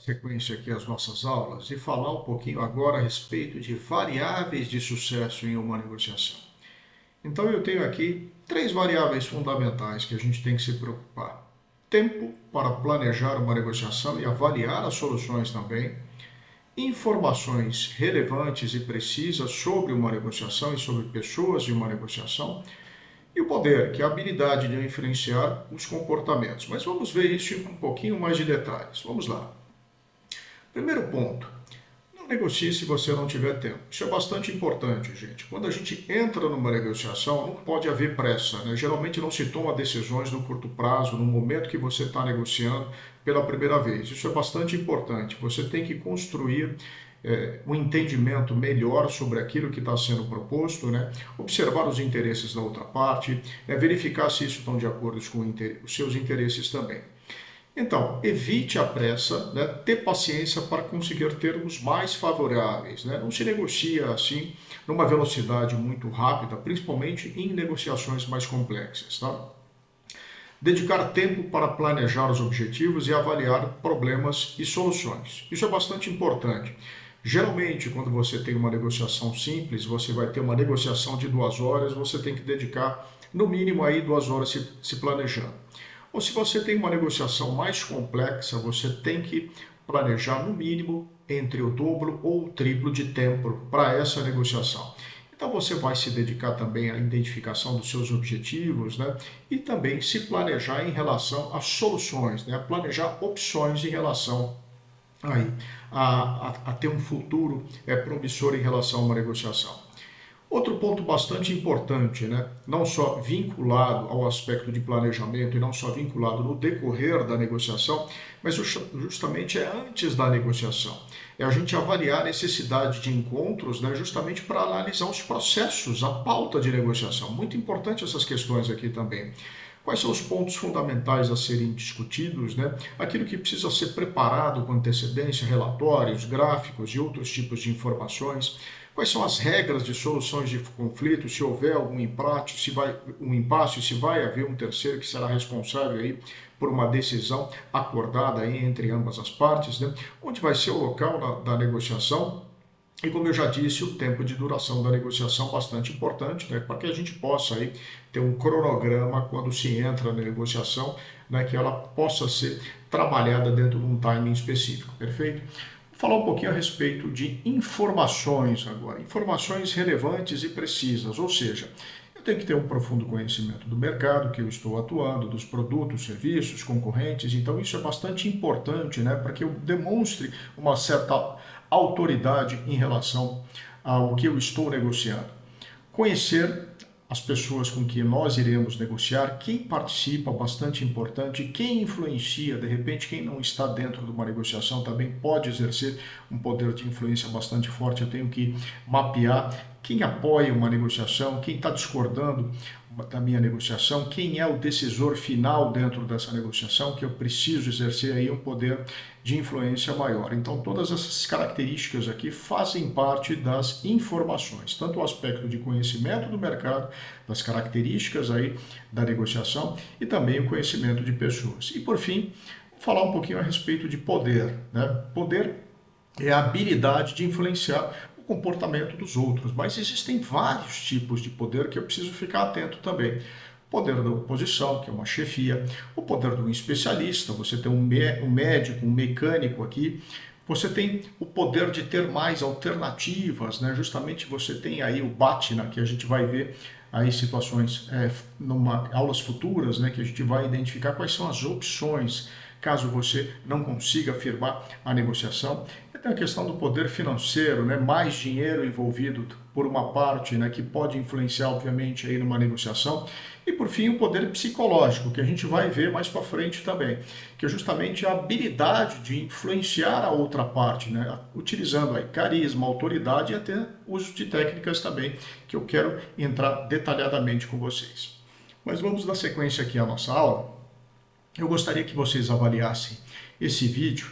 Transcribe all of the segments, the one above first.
Sequência aqui as nossas aulas e falar um pouquinho agora a respeito de variáveis de sucesso em uma negociação. Então eu tenho aqui três variáveis fundamentais que a gente tem que se preocupar. Tempo para planejar uma negociação e avaliar as soluções também. Informações relevantes e precisas sobre uma negociação e sobre pessoas de uma negociação. E o poder, que é a habilidade de influenciar os comportamentos. Mas vamos ver isso com um pouquinho mais de detalhes. Vamos lá. Primeiro ponto, não negocie se você não tiver tempo. Isso é bastante importante, gente. Quando a gente entra numa negociação, não pode haver pressa, né? Geralmente não se toma decisões no curto prazo, no momento que você está negociando pela primeira vez. Isso é bastante importante. Você tem que construir um entendimento melhor sobre aquilo que está sendo proposto, né? Observar os interesses da outra parte, verificar se isso estão de acordo com os seus interesses também. Então, evite a pressa, né? Ter paciência para conseguir termos mais favoráveis. Né? Não se negocia assim numa velocidade muito rápida, principalmente em negociações mais complexas. Tá? Dedicar tempo para planejar os objetivos e avaliar problemas e soluções. Isso é bastante importante. Geralmente, quando você tem uma negociação simples, você vai ter uma negociação de 2 horas, você tem que dedicar no mínimo aí 2 horas se planejando. Ou se você tem uma negociação mais complexa, você tem que planejar no mínimo entre o dobro ou o triplo de tempo para essa negociação. Então você vai se dedicar também à identificação dos seus objetivos, né? E também se planejar em relação às soluções, né? Planejar opções em relação aí, a ter um futuro promissor em relação a uma negociação. Outro ponto bastante importante, né? Não só vinculado ao aspecto de planejamento e não só vinculado no decorrer da negociação, mas justamente é antes da negociação. É a gente avaliar a necessidade de encontros, né? Justamente para analisar os processos, a pauta de negociação. Muito importante essas questões aqui também. Quais são os pontos fundamentais a serem discutidos, né? Aquilo que precisa ser preparado com antecedência, relatórios, gráficos e outros tipos de informações. Quais são as regras de soluções de conflitos, se houver algum impasse, se vai haver um terceiro que será responsável aí por uma decisão acordada aí entre ambas as partes, né? Onde vai ser o local da negociação. E como eu já disse, o tempo de duração da negociação é bastante importante, né, para que a gente possa aí ter um cronograma quando se entra na negociação, né, que ela possa ser trabalhada dentro de um timing específico, perfeito? Vou falar um pouquinho a respeito de informações agora, informações relevantes e precisas, ou seja, eu tenho que ter um profundo conhecimento do mercado que eu estou atuando, dos produtos, serviços, concorrentes, então isso é bastante importante, né, para que eu demonstre uma certa autoridade em relação ao que eu estou negociando. Conhecer as pessoas com que nós iremos negociar, quem participa, bastante importante, quem influencia, de repente quem não está dentro de uma negociação também pode exercer um poder de influência bastante forte. Eu tenho que mapear quem apoia uma negociação, quem está discordando da minha negociação, quem é o decisor final dentro dessa negociação, que eu preciso exercer aí um poder de influência maior. Então todas essas características aqui fazem parte das informações, tanto o aspecto de conhecimento do mercado, das características aí da negociação e também o conhecimento de pessoas. E por fim, vou falar um pouquinho a respeito de poder, né? Poder é a habilidade de influenciar o comportamento dos outros, mas existem vários tipos de poder que eu preciso ficar atento também. O poder da oposição, que é uma chefia, o poder de um especialista, você tem um médico, um mecânico aqui, você tem o poder de ter mais alternativas, né? Justamente você tem aí o BATNA, que a gente vai ver aí situações, numa aulas futuras, né? Que a gente vai identificar quais são as opções caso você não consiga firmar a negociação. E tem a questão do poder financeiro, né? Mais dinheiro envolvido por uma parte, né? Que pode influenciar, obviamente, aí numa negociação. E, por fim, o poder psicológico, que a gente vai ver mais para frente também, que é justamente a habilidade de influenciar a outra parte, né? Utilizando aí carisma, autoridade e até uso de técnicas também, que eu quero entrar detalhadamente com vocês. Mas vamos dar sequência aqui à nossa aula. Eu gostaria que vocês avaliassem esse vídeo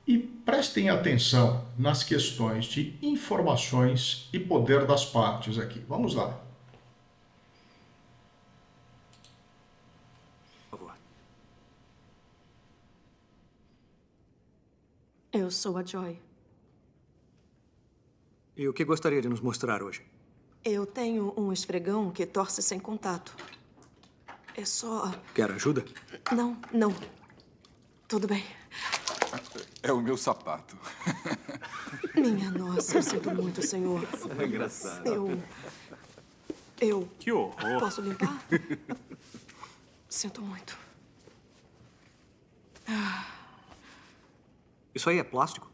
e prestem atenção nas questões de informações e poder das partes aqui. Vamos lá. Eu sou a Joy. E o que gostaria de nos mostrar hoje? Eu tenho um esfregão que torce sem contato. É só... Quer ajuda? Não, não. Tudo bem. É o meu sapato. Minha nossa, eu sinto muito, senhor. É engraçado. Eu... Que horror. Posso limpar? Sinto muito. Isso aí é plástico?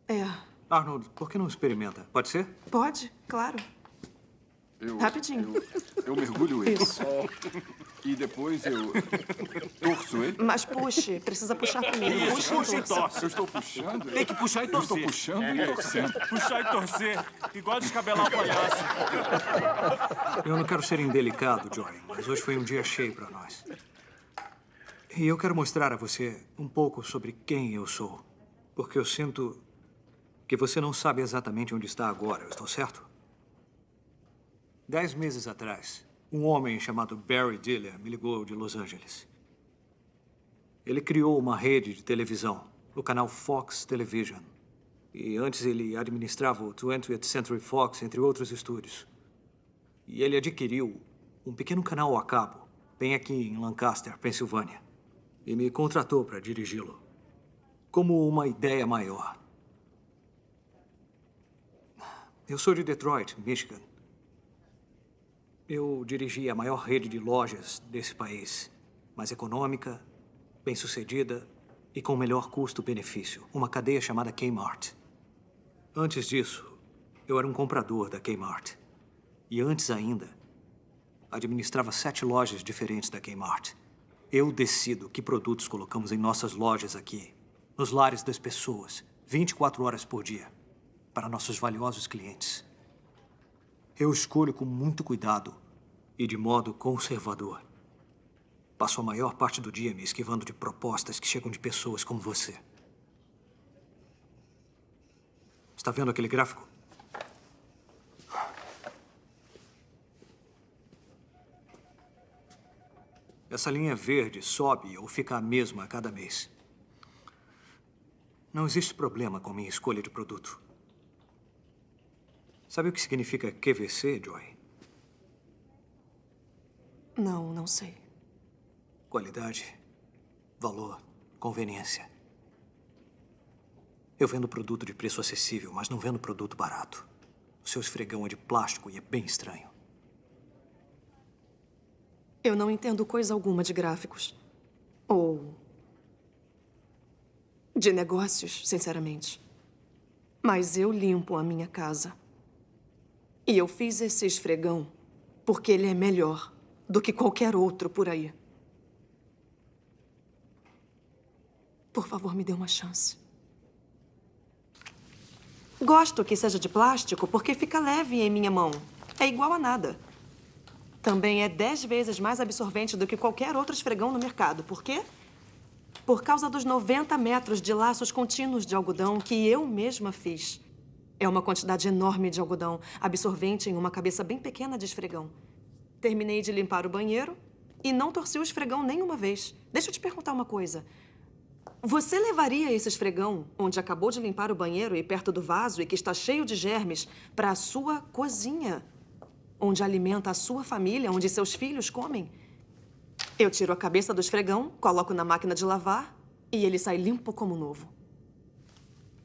É. Arnold, por que não experimenta? Pode ser? Pode? Claro. Rapidinho. Eu mergulho ele. Isso. E depois eu torço ele. Mas puxe. Precisa puxar primeiro. Puxe Puxa e e torça. torce. Eu estou puxando. Tem que puxar e Eu estou torcer. puxando e torcendo. Puxar e torcer. Igual descabelar o palhaço. Eu não quero ser indelicado, Joy, mas hoje foi um dia cheio para nós. E eu quero mostrar a você um pouco sobre quem eu sou. Porque eu sinto que você não sabe exatamente onde está agora, eu estou certo? 10 meses atrás, um homem chamado Barry Diller me ligou de Los Angeles. Ele criou uma rede de televisão, o canal Fox Television. E antes ele administrava o 20th Century Fox, entre outros estúdios. E ele adquiriu um pequeno canal a cabo, bem aqui em Lancaster, Pensilvânia. E me contratou para dirigi-lo, como uma ideia maior. Eu sou de Detroit, Michigan. Eu dirigi a maior rede de lojas desse país. Mais econômica, bem-sucedida e com melhor custo-benefício. Uma cadeia chamada Kmart. Antes disso, eu era um comprador da Kmart. E antes ainda, administrava 7 lojas diferentes da Kmart. Eu decido que produtos colocamos em nossas lojas aqui, nos lares das pessoas, 24 horas por dia, para nossos valiosos clientes. Eu escolho com muito cuidado e de modo conservador. Passo a maior parte do dia me esquivando de propostas que chegam de pessoas como você. Está vendo aquele gráfico? Essa linha verde sobe ou fica a mesma a cada mês. Não existe problema com minha escolha de produto. Sabe o que significa QVC, Joy? Não, não sei. Qualidade, valor, conveniência. Eu vendo produto de preço acessível, mas não vendo produto barato. O seu esfregão é de plástico e é bem estranho. Eu não entendo coisa alguma de gráficos. Ou... de negócios, sinceramente. Mas eu limpo a minha casa. E eu fiz esse esfregão porque ele é melhor do que qualquer outro por aí. Por favor, me dê uma chance. Gosto que seja de plástico porque fica leve em minha mão. É igual a nada. Também é 10 vezes mais absorvente do que qualquer outro esfregão no mercado. Por quê? Por causa dos 90 metros de laços contínuos de algodão que eu mesma fiz. É uma quantidade enorme de algodão, absorvente em uma cabeça bem pequena de esfregão. Terminei de limpar o banheiro e não torci o esfregão nenhuma vez. Deixa eu te perguntar uma coisa. Você levaria esse esfregão, onde acabou de limpar o banheiro e perto do vaso e que está cheio de germes, para a sua cozinha, onde alimenta a sua família, onde seus filhos comem? Eu tiro a cabeça do esfregão, coloco na máquina de lavar e ele sai limpo como novo.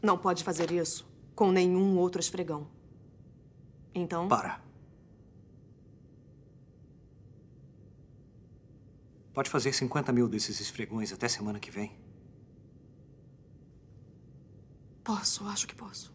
Não pode fazer isso com nenhum outro esfregão. Então... Para. Pode fazer 50 mil desses esfregões até semana que vem? Posso, acho que posso.